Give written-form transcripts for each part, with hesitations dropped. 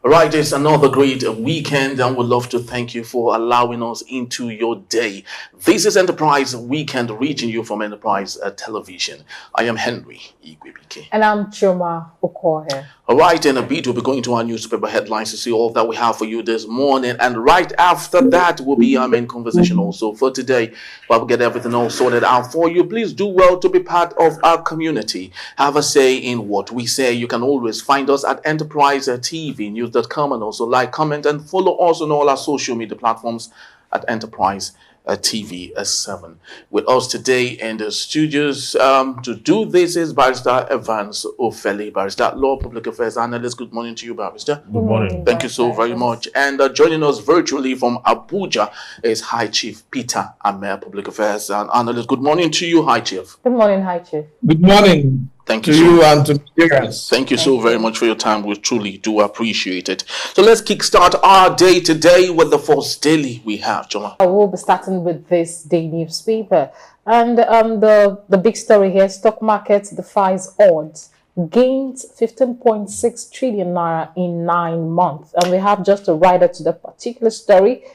Right, it's another great weekend, and we'd love to thank you for allowing us into your day. This is Enterprise Weekend, reaching you from Enterprise Television. I am Henry Igwebike. And I'm Chuma Okohe. All right, in a bit, we'll be going to our newspaper headlines to see all that we have for you this morning. And right after that will be our main conversation also for today. While we get everything all sorted out for you, please do well to be part of our community. Have a say in what we say. You can always find us at Enterprise TV News.com, and also like, comment, and follow us on all our social media platforms at Enterprise TV 7. With us today in the studios to do this is Barrister Evans Ofeli, Barrister Law Public Affairs Analyst. Good morning to you, Barrister. Good morning. Thank you so very much. And joining us virtually from Abuja is High Chief Peter Amer, Public Affairs Analyst. Good morning to you, High Chief. Good morning, High Chief. Good morning. Thank you to you and to the guys. Thank you so very much for your time. We truly do appreciate it. So let's kickstart our day today with the first daily we have, Choma. We'll be starting with this day newspaper. And the big story here, stock market defies odds. Gains 15.6 trillion naira in 9 months. And we have just a rider to the particular story.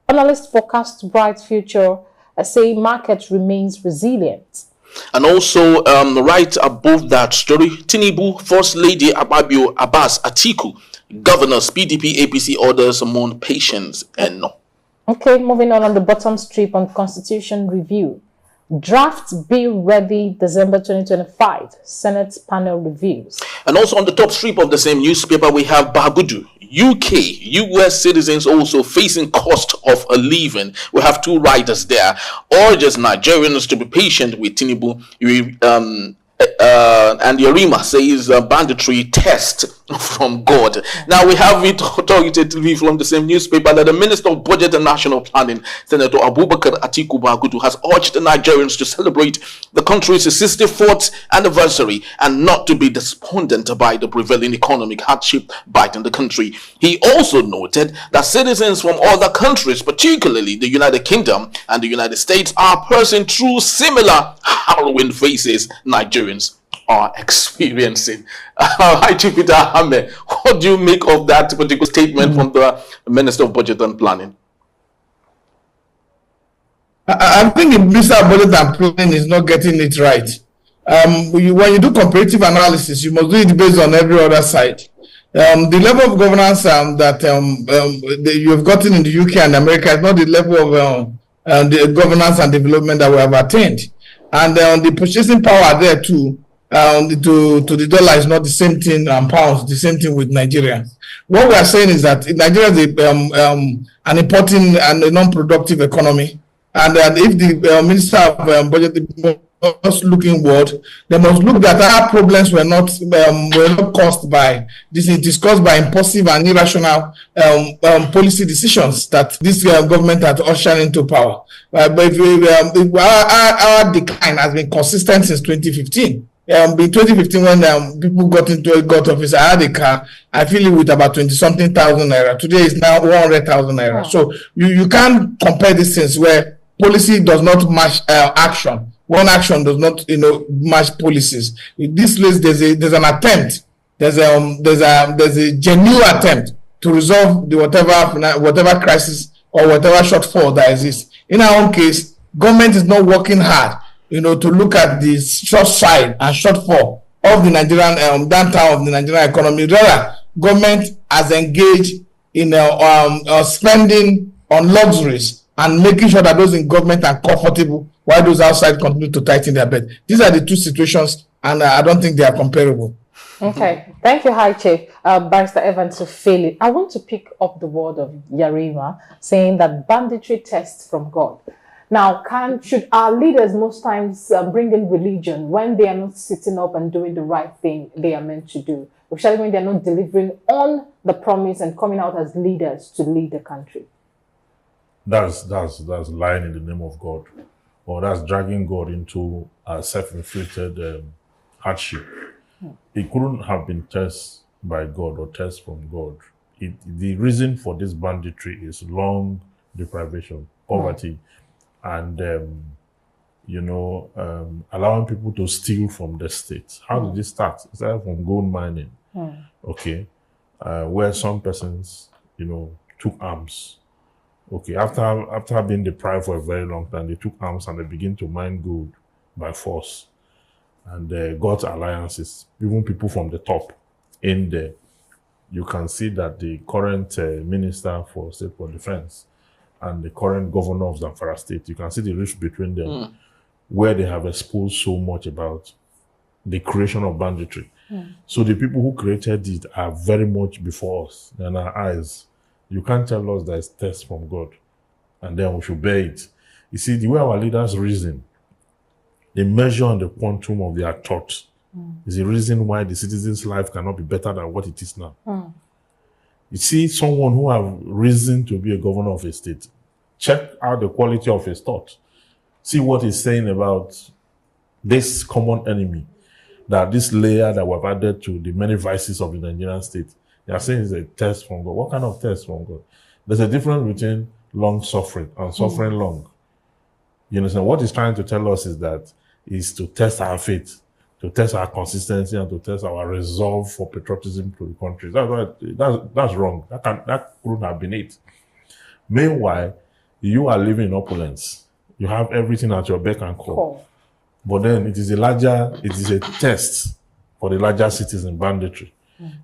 Analysts forecast bright future, say market remains resilient. And also, right above that story, Tinubu, First Lady Ababio Abbas Atiku, Governors, PDP, APC orders among patients and no. Okay, moving on the bottom strip on Constitution Review. Draft bill ready December 2025. Senate panel reviews. And also on the top strip of the same newspaper, we have Bagudu. US citizens also facing cost of a living. We have two writers there. Urges Nigerians to be patient with Tinubu. And Yerima says banditry test from God. Now we have it authoritatively from the same newspaper that the Minister of Budget and National Planning, Senator Abubakar Atiku Bagudu, has urged the Nigerians to celebrate the country's 64th anniversary and not to be despondent by the prevailing economic hardship biting the country. He also noted that citizens from other countries, particularly the United Kingdom and the United States, are passing through similar harrowing phases Nigerians are experiencing. Hi, Chief Peter Ahmed. What do you make of that particular statement from the Minister of Budget and Planning? I think the Minister of Budget and Planning is not getting it right. When you do comparative analysis, you must do it based on every other side. The level of governance that you have gotten in the UK and America is not the level of the governance and development that we have attained. And the purchasing power there too, to the dollar is not the same thing, pounds, the same thing with Nigeria. What we are saying is that Nigeria is an important and a non-productive economy. And if the Minister of Budget must look inward, they must look that our problems were not caused by this. It is caused by impulsive and irrational policy decisions that this government has ushered into power. But if our decline has been consistent since 2015. In 2015, when people got office, I had a car. I fill it with about 20-something thousand naira. Today it's now 100,000 naira. Wow. So you can't compare these things where policy does not match action. One action does not, match policies. In this list, there's an attempt. There's a genuine attempt to resolve the whatever crisis or whatever shortfall that exists. In our own case, government is not working hard, to look at the short side and shortfall of the Nigerian downtown of the Nigerian economy. Rather, government has engaged in spending on luxuries and making sure that those in government are comfortable while those outside continue to tighten their belt. These are the two situations, and I don't think they are comparable. Okay, thank you, High Chief. Barrister Evans Ofeli. I want to pick up the word of Yerima saying that banditry tests from God. Now, should our leaders most times bring in religion when they are not sitting up and doing the right thing they are meant to do, especially when they are not delivering on the promise and coming out as leaders to lead the country? That's lying in the name of God, or that's dragging God into a self-inflicted hardship. It couldn't have been tested by God or tested from God. The reason for this banditry is long deprivation, poverty, and allowing people to steal from the state. How did it start? It started from gold mining. Okay. where some persons, took arms. Okay, after being deprived for a very long time, they took arms and they begin to mine gold by force. And got alliances, even people from the top in there. You can see that the current Minister for State for Defense and the current Governor of Zamfara State, you can see the rift between them, where they have exposed so much about the creation of banditry. So the people who created it are very much before us in our eyes. You can't tell us that it's test from God, and then we should bear it. You see, the way our leaders reason, they measure on the quantum of their thought is the reason why the citizen's life cannot be better than what it is now. You see, someone who have reason to be a governor of a state, check out the quality of his thought. See what he's saying about this common enemy, that this layer that we've added to the many vices of the Nigerian state. They are saying it's a test from God. What kind of test from God? There's a difference between long suffering and suffering long. You understand? What he's trying to tell us is to test our faith, to test our consistency, and to test our resolve for patriotism to the country. That's wrong. That couldn't have been it. Meanwhile, you are living in opulence. You have everything at your beck and call. But then it is a test for the larger cities in banditry.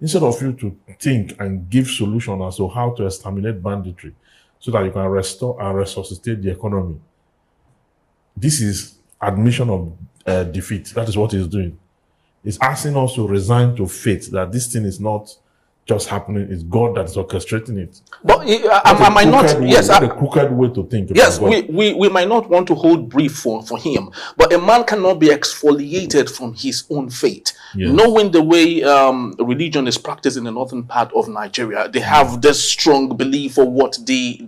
Instead of you to think and give solution as to how to exterminate banditry so that you can restore and resuscitate the economy, this is admission of defeat. That is what he's doing. He's asking us to resign to faith that this thing is not just happening, it's God that is orchestrating it. But I might not. Yes, a crooked way to think. Yes, we might not want to hold brief for him, but a man cannot be exfoliated from his own faith. Yes. Knowing the way religion is practiced in the northern part of Nigeria, they have this strong belief of what they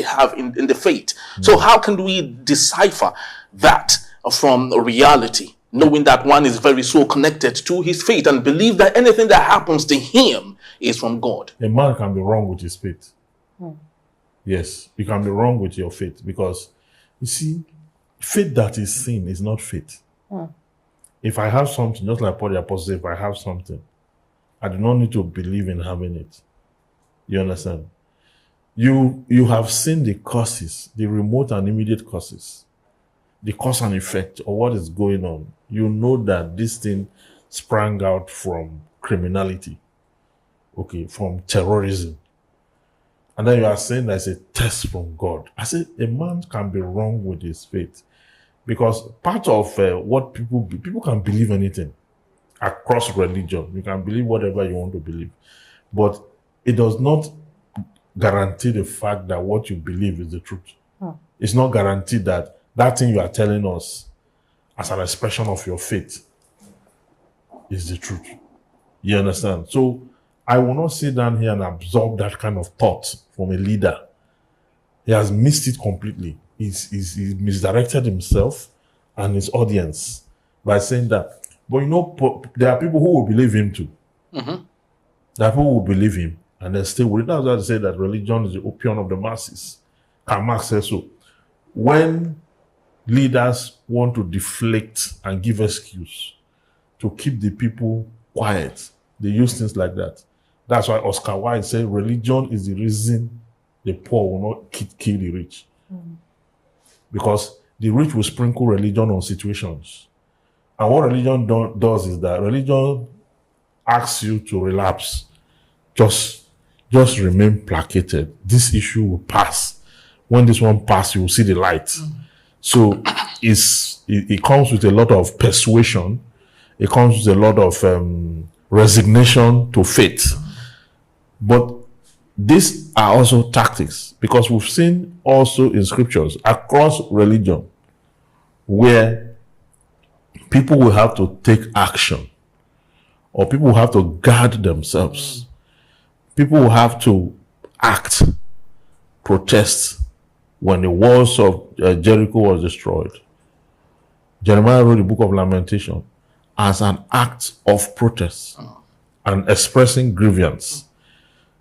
have in the faith. So how can we decipher that from reality? Knowing that one is very so connected to his faith and believe that anything that happens to him is from God. A man can be wrong with his faith. Yes, you can be wrong with your faith because, you see, faith that is sin is not faith. If I have something, just like Paul the Apostle said, if I have something, I do not need to believe in having it. You understand? You have seen the causes, the remote and immediate causes, the cause and effect of what is going on. You know that this thing sprang out from criminality, okay, from terrorism. And then you are saying there's a test from God. I said a man can be wrong with his faith because part of what people can believe anything across religion. You can believe whatever you want to believe, but it does not guarantee the fact that what you believe is the truth. It's not guaranteed that thing you are telling us as an expression of your faith is the truth. You understand? So I will not sit down here and absorb that kind of thought from a leader. He has missed it completely. He's misdirected himself and his audience by saying that. But there are people who will believe him too. There are people who will believe him and then stay with it. That's why they say that religion is the opium of the masses. Karl Marx says so. When leaders want to deflect and give excuse to keep the people quiet, they use things like that. That's why Oscar Wilde said religion is the reason the poor will not kill the rich. Because the rich will sprinkle religion on situations. And what religion does is that religion asks you to relapse. Just remain placated. This issue will pass. When this one passes, you will see the light. So it comes with a lot of persuasion. It comes with a lot of resignation to faith. But these are also tactics, because we've seen also in scriptures across religion where people will have to take action, or people will have to guard themselves. People will have to act, protest when the walls of Jericho was destroyed. Jeremiah wrote the book of Lamentation as an act of protest and expressing grievance.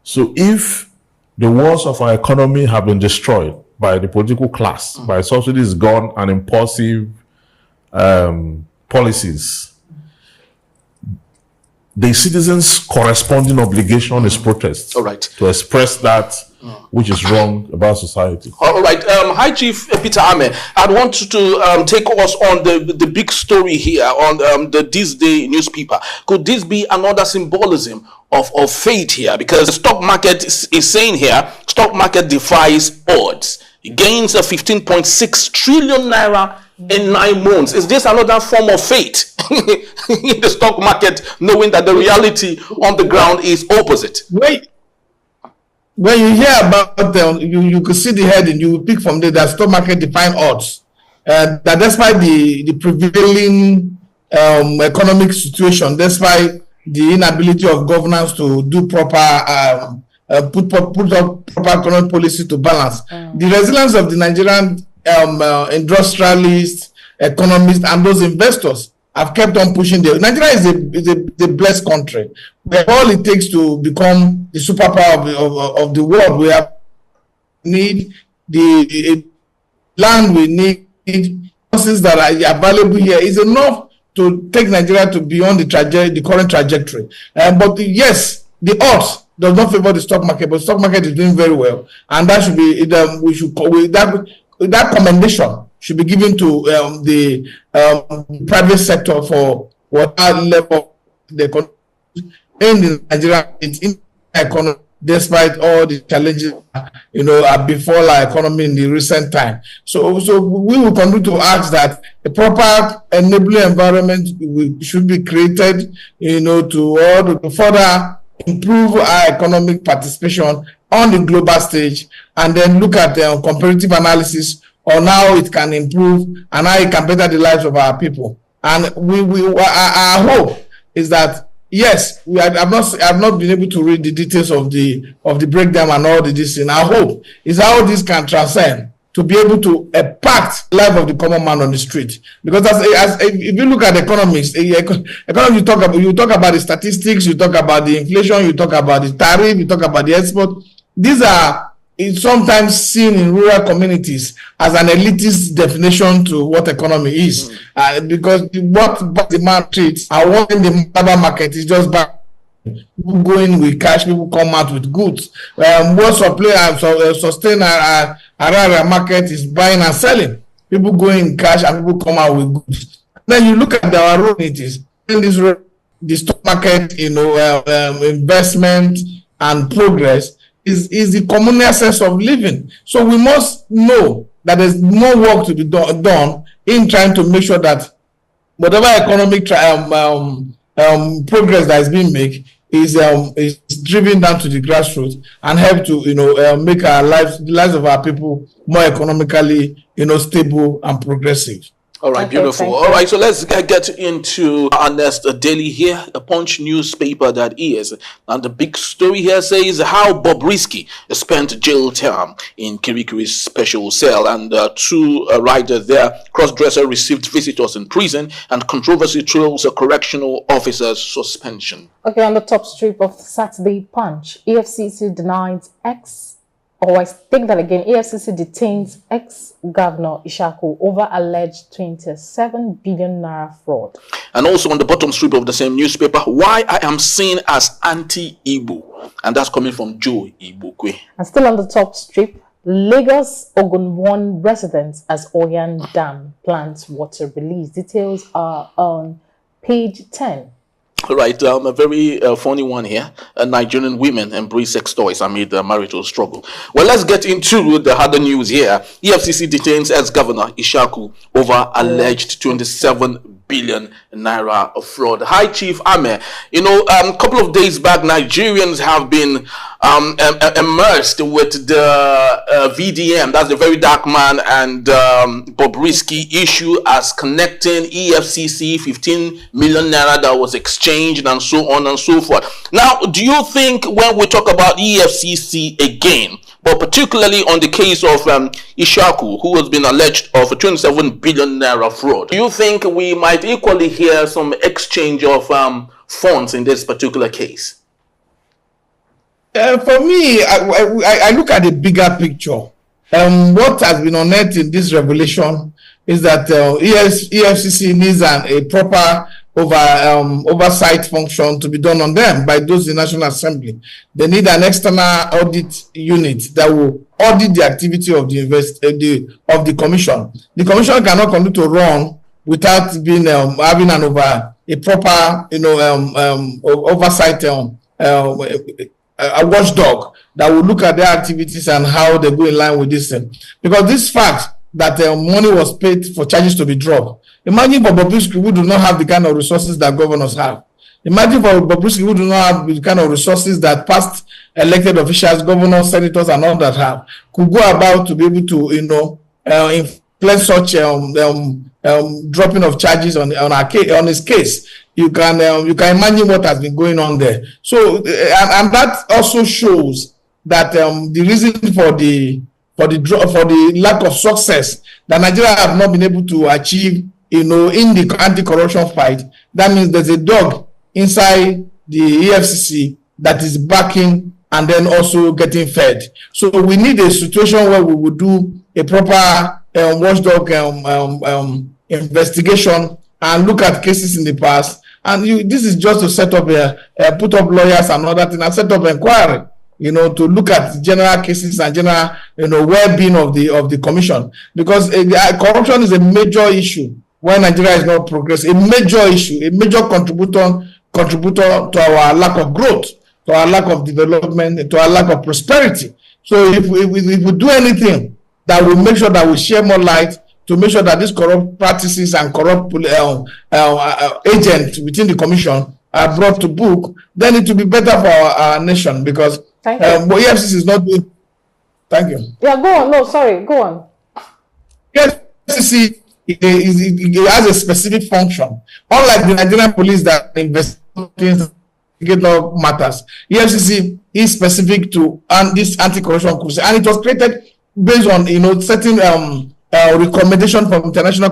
So if the walls of our economy have been destroyed by the political class, by subsidies gone and impulsive policies, the citizens' corresponding obligation is protest. All right. To express that which is wrong about society. All right. Hi, Chief Peter Ame. I'd want you to take us on the big story here on the This Day newspaper. Could this be another symbolism of fate here? Because the stock market is saying here, stock market defies odds. It gains a 15.6 trillion naira in 9 months. Is this another form of fate in the stock market, knowing that the reality on the ground is opposite? Wait. When you hear about them, you could see the heading, you will pick from there that stock market define odds. That despite the prevailing economic situation, despite the inability of governance to do proper put up proper economic policy to balance, the resilience of the Nigerian industrialists, economists, and those investors have kept on pushing. Nigeria is a blessed country, where all it takes to become the superpower of the world. We need the land, we need resources that are available here is enough to take Nigeria to beyond the current trajectory. But yes, the odds does not favor the stock market, but the stock market is doing very well, and that should be that commendation should be given to the private sector for what level the economy in the Nigerian economy, despite all the challenges before our economy in the recent time. So we will continue to ask that a proper enabling environment should be created, to further improve our economic participation on the global stage, and then look at the comparative analysis on how it can improve and how it can better the lives of our people. And our hope is that, yes, I've not been able to read the details of the breakdown and all this thing. Our hope is how this can transcend to be able to impact the life of the common man on the street. Because if you look at economics, you talk about the statistics, you talk about the inflation, you talk about the tariff, you talk about the export. These are sometimes seen in rural communities as an elitist definition to what economy is, because what the man treats and what in the labor market is just back. People go in with cash, people come out with goods. What supply and sustain our market is buying and selling. People go in cash and people come out with goods. Then you look at our road in the stock market, investment and progress is the communal sense of living. So we must know that there's more work to be done in trying to make sure that whatever economic progress that is being made is driven down to the grassroots and help to make our lives, the lives of our people, more economically stable and progressive. All right, beautiful. All right, so let's get into our next daily here, a Punch newspaper that is. And the big story here says how Bobrisky spent jail term in Kirikiri's special cell. And two writers there, cross-dresser received visitors in prison, and controversy trails a correctional officer's suspension. Okay, on the top strip of Saturday Punch, EFCC denies EFCC detains ex-governor Ishaku over alleged 27 billion naira fraud. And also on the bottom strip of the same newspaper, why I am seen as anti-Igbo, and that's coming from Joe Igbokwe. And still on the top strip, Lagos Ogun residents as Oyan Dam plans water release. Details are on page 10. Right, a very funny one here. Nigerian women embrace sex toys amid marital struggle. Well, let's get into the other news here. EFCC detains ex-governor Ishaku over alleged 27 billion naira of fraud. Hi, Chief Ame. A couple of days back, Nigerians have been immersed with the VDM, that's the very dark man, and Bobrisky issue as connecting EFCC 15 million naira that was exchanged and so on and so forth. Now, do you think when we talk about EFCC again, but particularly on the case of Ishaku, who has been alleged of a 27 billion naira fraud, do you think we might equally hear some exchange of funds in this particular case? For me, I look at the bigger picture. What has been unearthed in this revelation is that EFCC needs a proper oversight function to be done on them by those in the National Assembly. They need an external audit unit that will audit the activity of the commission. The commission cannot continue to run without being having a proper oversight a watchdog that will look at their activities and how they go in line with this thing. Because this fact that money was paid for charges to be dropped. Imagine for Bobrisky, who do not have the kind of resources that governors have. Imagine for Bobrisky, who do not have the kind of resources that past elected officials, governors, senators, and all that have, could go about to be able to, influence such dropping of charges on his case. You can imagine what has been going on there. So, and that also shows that the reason for the lack of success that Nigeria have not been able to achieve, in the anti-corruption fight, that means there's a dog inside the EFCC that is backing and then also getting fed. So we need a situation where we would do a proper watchdog investigation and look at cases in the past. And this is just to set up put up lawyers and all that thing and set up inquiry, to look at general cases and general, well-being of the commission, because corruption is a major issue when Nigeria is not progressing. A major issue, a major contributor to our lack of growth, to our lack of development, to our lack of prosperity. So if we do anything that will make sure that we share more light to make sure that these corrupt practices and corrupt agents within the commission are brought to book, then it will be better for our nation, because EFCC is not doing. Thank you. Yeah, go on. No, sorry, go on. EFCC it has a specific function. Unlike the Nigerian police that investigate matters, EFCC is specific to this anti-corruption crusade, and it was created based on certain recommendation from international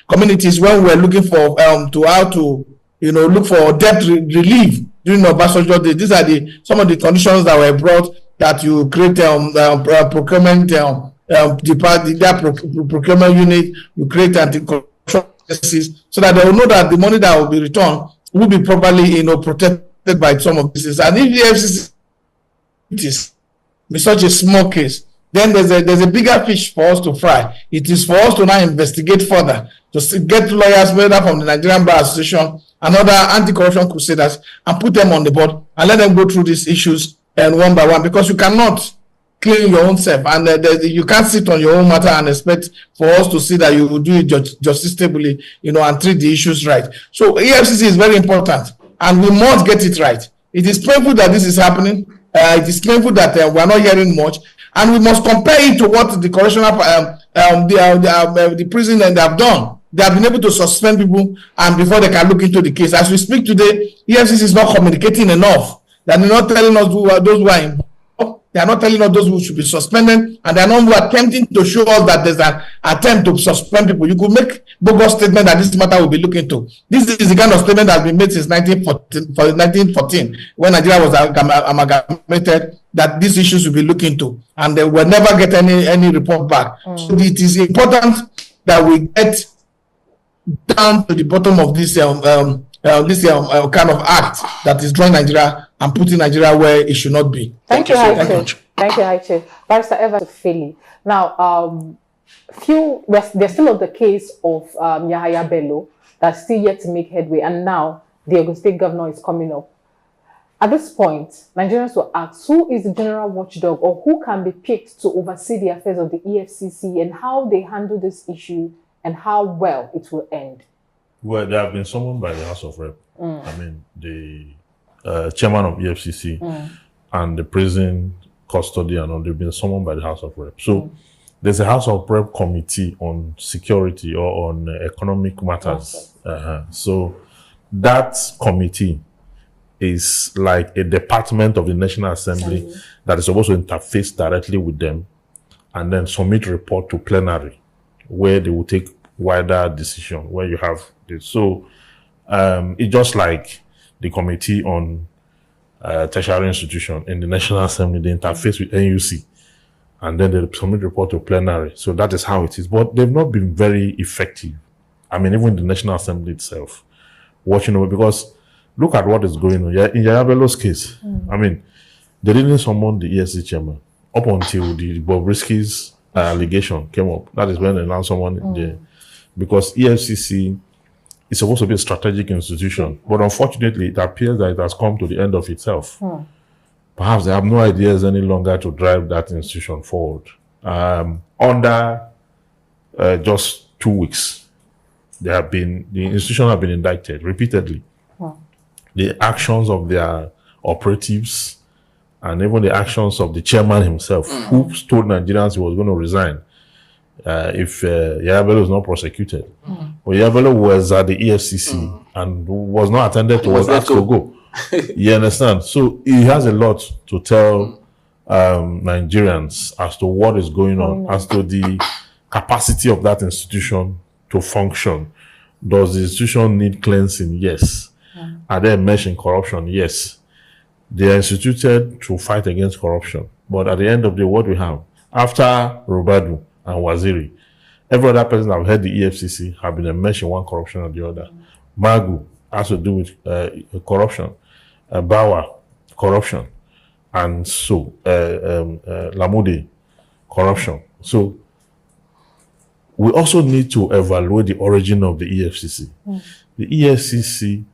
communities when we were looking for how to look for debt relief during Obasanjo days. These are some of the conditions that were brought, that you create procurement procurement unit, you create anti-corruption policies, so that they will know that the money that will be returned will be properly protected by some of these. And if the FCC is such a small case, then there's a bigger fish for us to fry. It is for us to now investigate further, to get lawyers, whether from the Nigerian Bar Association and other anti-corruption crusaders, and put them on the board and let them go through these issues one by one, because you cannot clean your own self, and you can't sit on your own matter and expect for us to see that you will do it justistably, and treat the issues right. So EFCC is very important, and we must get it right. It is painful that this is happening. It is painful that we are not hearing much, and we must compare it to what the correctional, the prison they have done. They have been able to suspend people, and before they can look into the case. As we speak today, EFCC is not communicating enough. They are not telling us those who are involved. They are not telling us those who should be suspended, and they are not attempting to show us that there's an attempt to suspend people. You could make bogus statement that this matter will be looked into. This is the kind of statement that has been made since 1914, when Nigeria was amalgamated, that these issues will be looked into, and they will never get any report back. So it is important that we get down to the bottom of this kind of act that is drawing Nigeria and putting Nigeria where it should not be. Thank you, High Chief. Thank you, High Chief. Barrister Evans Philly. Now, they're still on the case of Yahaya Bello that's still yet to make headway, and now the Ogun State governor is coming up. At this point, Nigerians will ask, who is the general watchdog, or who can be picked to oversee the affairs of the EFCC, and how they handle this issue and how well it will end? Well, they have been summoned by the House of Rep. I mean, the chairman of EFCC and the prison custody and all, they've been summoned by the House of Rep. So there's a House of Rep committee on security or on economic matters. So that committee is like a department of the National Assembly that is supposed to interface directly with them and then submit report to plenary, where they will take wider decision, where you have this. So it's just like the committee on tertiary institution in the National Assembly, they interface with NUC, and then they submit report to plenary. So that is how it is. But they've not been very effective. I mean, even the National Assembly itself, watching over, because look at what is going on. In Yabelo's case, I mean, they didn't summon the EFCC chairman up until the Bobrisky's allegation came up. That is when they announced someone there. Because EFCC is supposed to be a strategic institution. But unfortunately, it appears that it has come to the end of itself. Perhaps they have no ideas any longer to drive that institution forward. Under just 2 weeks, the institution have been indicted repeatedly. The actions of their operatives and even the actions of the chairman himself, who told Nigerians he was going to resign if Yabelo is not prosecuted. Well, Yabelo was at the EFCC and was not attended to, was asked to go. You understand? So he has a lot to tell Nigerians as to what is going on, as to the capacity of that institution to function. Does the institution need cleansing? Yes. Are they enmeshed in corruption? Yes. They are instituted to fight against corruption. But at the end of the day, what we have, after Robadu and Waziri, every other person I've heard the EFCC have been enmeshed in one corruption or the other. Magu has to do with corruption. Bawa, corruption. And so, Lamude, corruption. So, we also need to evaluate the origin of the EFCC. The EFCC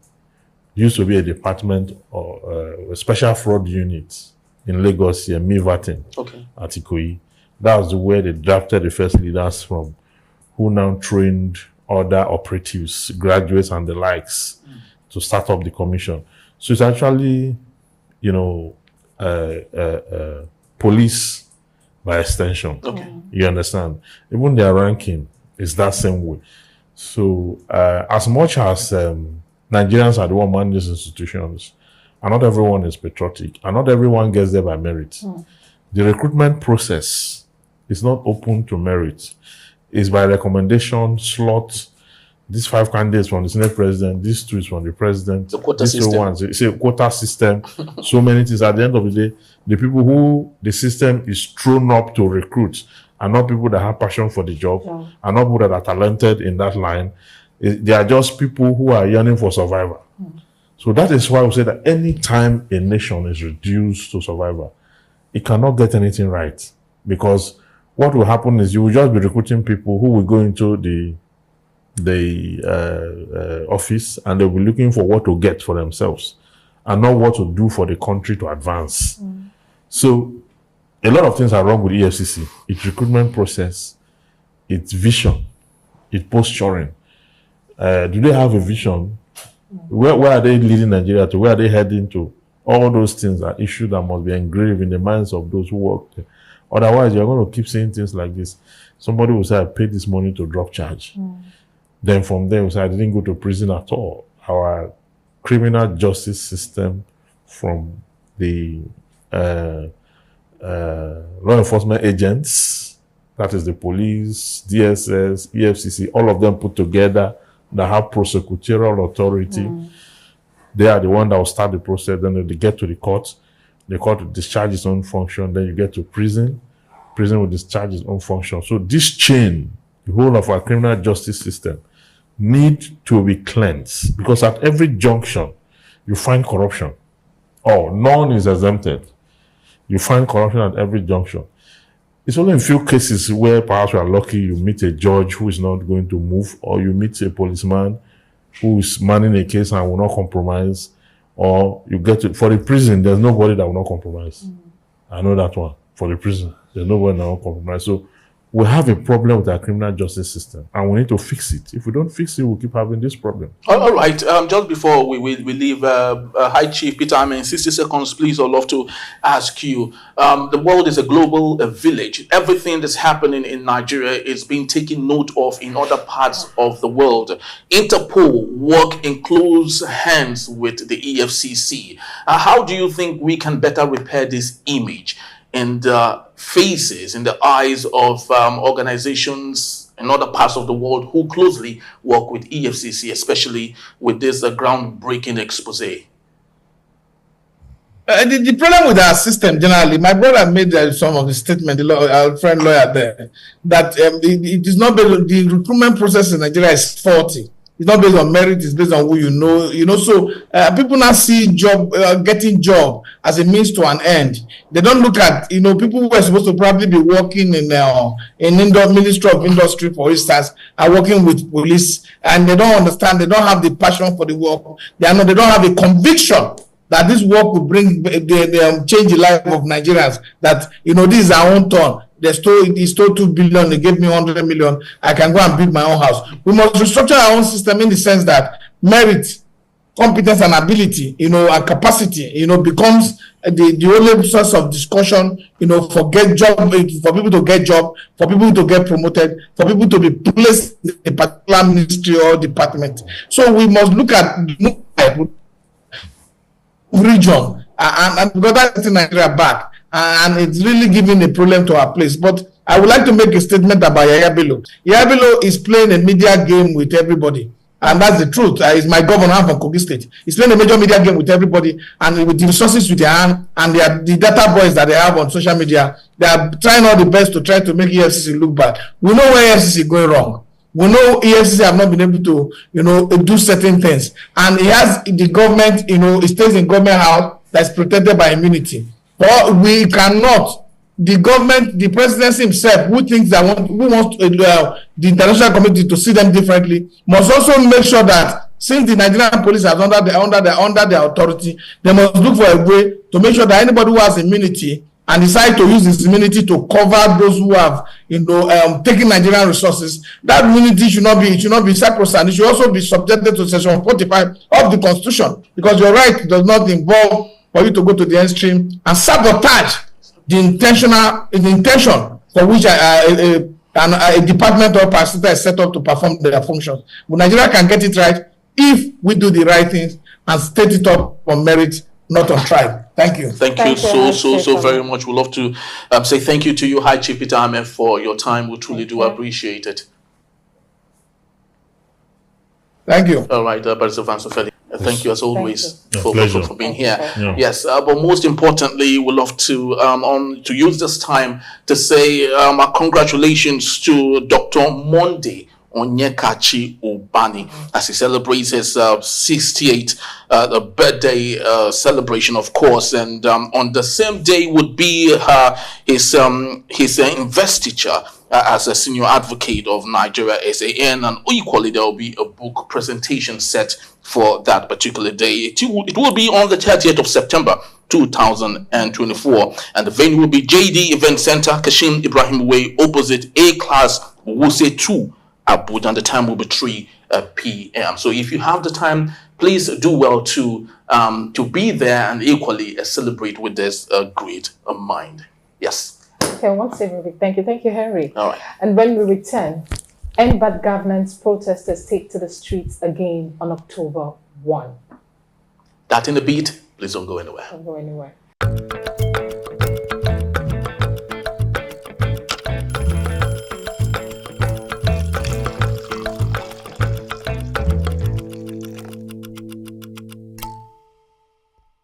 used to be a department or a special fraud unit in Lagos here, Mivatin, at Ikoyi. That was where they drafted the first leaders from, who now trained other operatives, graduates and the likes to start up the commission. So it's actually, police by extension. You understand? Even their ranking is that same way. So as much as Nigerians are the one managing these institutions, and not everyone is patriotic, and not everyone gets there by merit. The recruitment process is not open to merit. It's by recommendation, slot. These 5 candidates from the Senate President, these 2 is from the President. The quota these system. Ones, it's a quota system. So many things. At the end of the day, the people who the system is thrown up to recruit are not people that have passion for the job, are not people that are talented in that line. They are just people who are yearning for survival. So that is why we say that any time a nation is reduced to survival, it cannot get anything right. Because what will happen is you will just be recruiting people who will go into the office and they'll be looking for what to get for themselves and not what to do for the country to advance. So a lot of things are wrong with EFCC. Its recruitment process, its vision, its posturing. Do they have a vision? Where are they leading Nigeria to? Where are they heading to? All those things are issues that must be engraved in the minds of those who work there. Otherwise, you're going to keep saying things like this. Somebody will say, I paid this money to drop charge. Then from there, we say, I didn't go to prison at all. Our criminal justice system, from the law enforcement agents, that is the police, DSS, EFCC, all of them put together that have prosecutorial authority. They are the one that will start the process. Then they get to the court will discharge its own function. Then you get to prison will discharge its own function. So this chain, the whole of our criminal justice system, need to be cleansed, because at every junction you find corruption, or none is exempted. You find corruption at every junction. It's only in few cases where perhaps you are lucky you meet a judge who is not going to move, or you meet a policeman who is manning a case and will not compromise, or you get to, for the prison, there's nobody that will not compromise. I know that one. For the prison, there's nobody that will compromise. So we have a problem with our criminal justice system, and we need to fix it. If we don't fix it, we'll keep having this problem. All right. Just before we leave, High Chief Peter, I mean, 60 seconds, please. I'd love to ask you. The world is a global village. Everything that's happening in Nigeria is being taken note of in other parts of the world. Interpol work in close hands with the EFCC. How do you think we can better repair this image in the faces, in the eyes of organizations in other parts of the world who closely work with EFCC, especially with this groundbreaking expose? The problem with our system generally, my brother made some of the statement, our friend lawyer there, that it is not the recruitment process in Nigeria is faulty. It's not based on merit. It's based on who you know. So people now see getting job as a means to an end. They don't look at people who are supposed to probably be working in Ministry of Industry, for instance, are working with police, and they don't understand. They don't have the passion for the work. They don't have a conviction that this work will bring change the life of Nigerians. That this is our own turn. They stole 2 billion. They gave me 100 million. I can go and build my own house. We must restructure our own system in the sense that merit, competence, and ability, and capacity, becomes the only source of discussion, for people to get job, for people to get promoted, for people to be placed in a particular ministry or department. So we must look at region and because that's in Nigeria back. And it's really giving a problem to our place. But I would like to make a statement about Yaya Bello. Yaya Bello is playing a media game with everybody. And that's the truth. He's my governor from Kogi State. He's playing a major media game with everybody. And with the resources with their hand and the data boys that they have on social media, they are trying all the best to try to make EFCC look bad. We know where EFCC is going wrong. We know EFCC have not been able to, do certain things. And he has the government, he stays in government house that's protected by immunity. But we cannot, the government, the presidency himself, who wants the international community to see them differently, must also make sure that since the Nigerian police are under their authority, they must look for a way to make sure that anybody who has immunity and decide to use this immunity to cover those who have, taken Nigerian resources, that immunity should not be sacrosanct. It should also be subjected to Section 45 of the Constitution, because your right does not involve for you to go to the extreme and sabotage the intention for which a department or parastatal is set up to perform their functions. But Nigeria can get it right if we do the right things and state it up on merit, not on tribe. Thank you. Thank you so very much. We'd love to say thank you to you, High Chief Peter Ahmed, for your time. We truly do appreciate it. Thank you. All right, Barrister Van Sofeli. Thank you as always for being here. Yeah. Yes, but most importantly, we'd love to use this time to say congratulations to Dr. Monday Onyekachi Ubani as he celebrates his 68th birthday celebration, of course, and on the same day would be his investiture as a senior advocate of Nigeria SAN, and equally there will be a book presentation set for that particular day. It will be on the 30th of September 2024, and the venue will be JD Event Center, Kashim Ibrahim Way, opposite A-Class Wuse 2, Abuja, and the time will be 3 p.m. So if you have the time, please do well to be there and equally celebrate with this great mind. Yes. Okay, once again, thank you, Henry. All right. And when we return, End Bad Governance protesters take to the streets again on October 1. That in the beat, please don't go anywhere. Don't go anywhere.